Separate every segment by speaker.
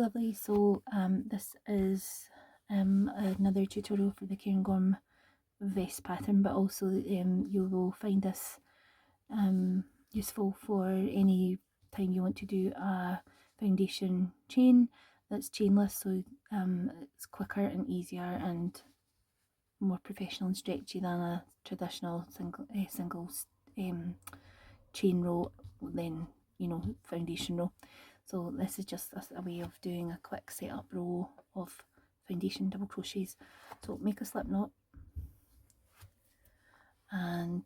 Speaker 1: lovely, so this is another tutorial for the Cairngorm Vest pattern, but also you will find this useful for any time you want to do a foundation chain that's chainless, so it's quicker and easier and more professional and stretchy than a traditional single chain row, then foundation row. So this is just a way of doing a quick setup row of foundation double crochets. So make a slip knot, and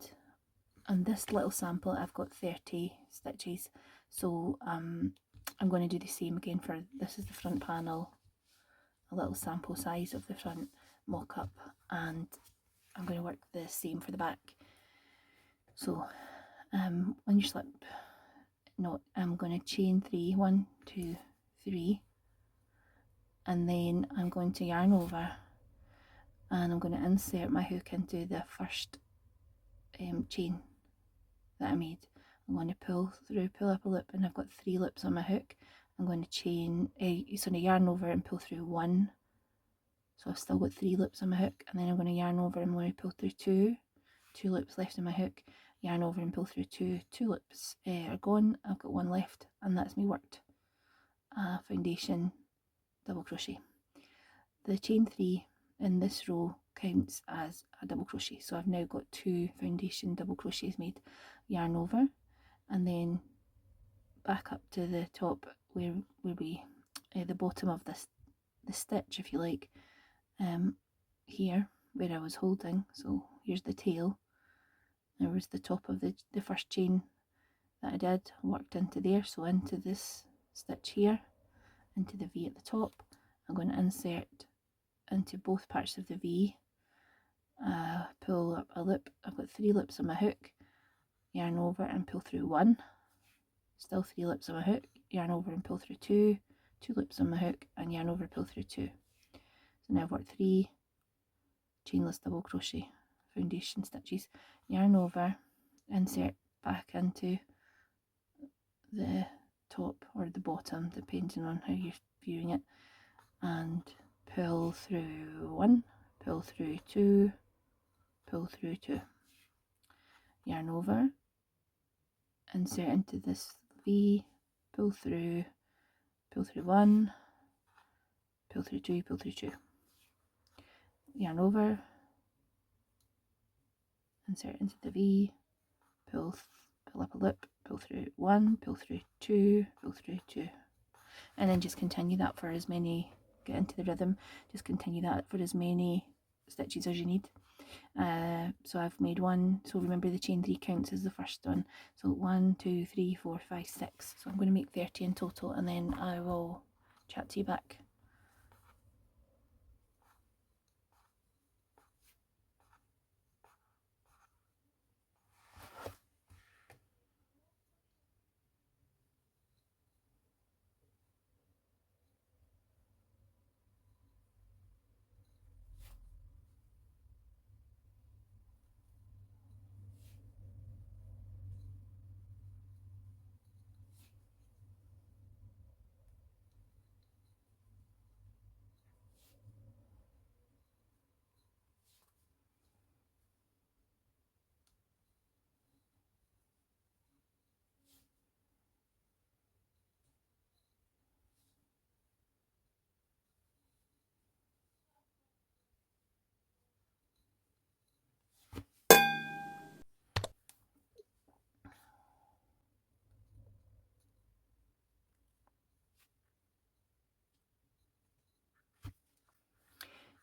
Speaker 1: on this little sample I've got 30 stitches, so I'm going to do the same again for this is the front panel, a little sample size of the front mock-up, and I'm going to work the same for the back. So on your slip knot I'm going to chain 3, 1, 2, 3, and then I'm going to yarn over and I'm going to insert my hook into the first chain that I made. I'm going to pull up a loop, and I've got 3 loops on my hook. I'm going to chain, yarn over and pull through 1, so I've still got 3 loops on my hook, and then I'm going to yarn over and I'm going to pull through 2 loops left on my hook, yarn over and pull through 2 loops are gone, I've got 1 left, and that's me worked a foundation double crochet. The chain 3 in this row counts as a double crochet, so I've now got 2 foundation double crochets made. Yarn over and then back up to the top where we the bottom of this the stitch, if you like, here where I was holding. So here's the tail, there was the top of the first chain that I did, worked into there, so into this stitch here, into the V at the top. I'm going to insert into both parts of the V, pull up a loop. I've got 3 loops on my hook, yarn over and pull through 1, still 3 loops on my hook, yarn over and pull through 2 loops on my hook, and yarn over, pull through 2. So now I've worked 3 chainless double crochet foundation stitches, yarn over, insert back into the top or the bottom depending on how you're viewing it, and pull through 1, pull through 2, pull through 2, yarn over, insert into this V, pull through 1, pull through 2, pull through 2, yarn over, insert into the V, pull up a loop, pull through 1, pull through 2, pull through 2, and then just continue that for as many, get into the rhythm, just continue that for as many stitches as you need. So I've made 1, so remember the chain 3 counts as the first one, so 1, 2, 3, 4, 5, 6, so I'm going to make 30 in total, and then I will chat to you back.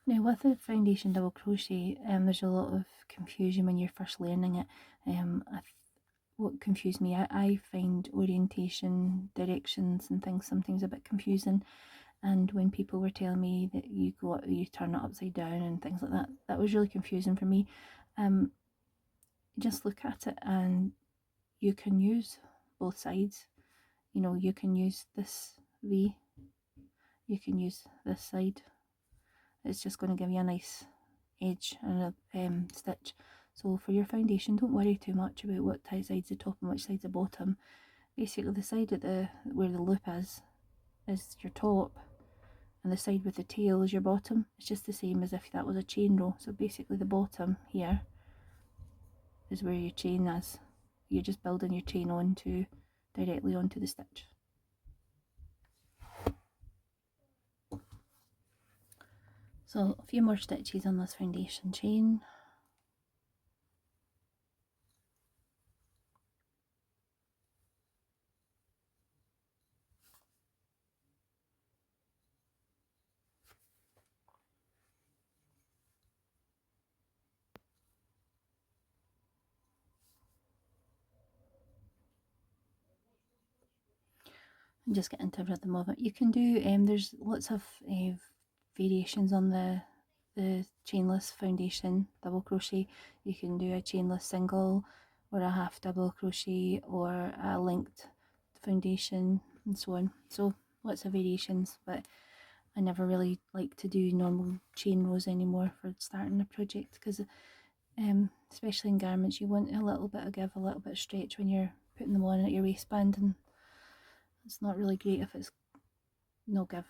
Speaker 1: Now with the foundation double crochet, there's a lot of confusion when you're first learning it. What confused me, I find orientation, directions and things sometimes a bit confusing, and when people were telling me that you turn it upside down and things like that, that was really confusing for me. Just look at it and you can use both sides. You can use this V, you can use this side. It's just going to give you a nice edge and a stitch. So for your foundation, don't worry too much about what side's the top and which side's the bottom. Basically the side at where the loop is your top, and the side with the tail is your bottom. It's just the same as if that was a chain row. So basically the bottom here is where your chain is. You're just building your chain directly onto the stitch. So a few more stitches on this foundation chain. And just get into a rhythm of it. You can do, there's lots of variations on the chainless foundation double crochet. You can do a chainless single or a half double crochet or a linked foundation and so on. So lots of variations, but I never really like to do normal chain rows anymore for starting a project, because especially in garments you want a little bit of give, a little bit of stretch when you're putting them on at your waistband, and it's not really great if it's no give.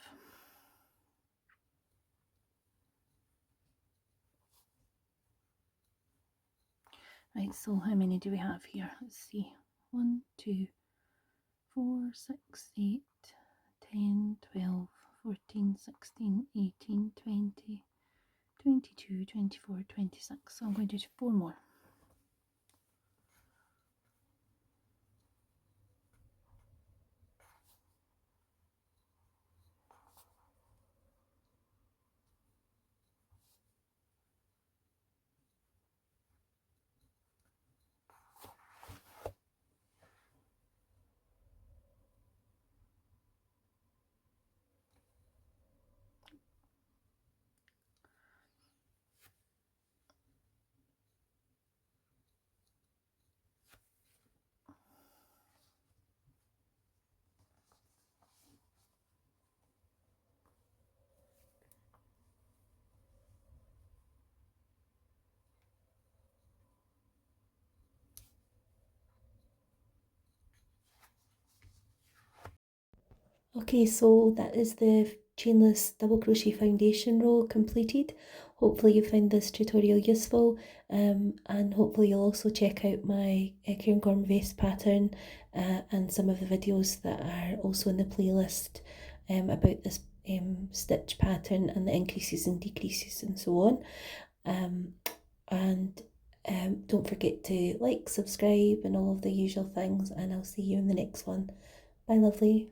Speaker 1: Right, so how many do we have here? Let's see. 1, 2, 4, 6, 8, 10, 12, 14, 16, 18, 20, 22, 24, 26. So I'm going to do 4 more. Okay, so that is the chainless double crochet foundation row completed. Hopefully you found this tutorial useful, and hopefully you'll also check out my Cairngorm Vest pattern and some of the videos that are also in the playlist about this stitch pattern and the increases and decreases and so on. And don't forget to like, subscribe and all of the usual things, and I'll see you in the next one. Bye lovely.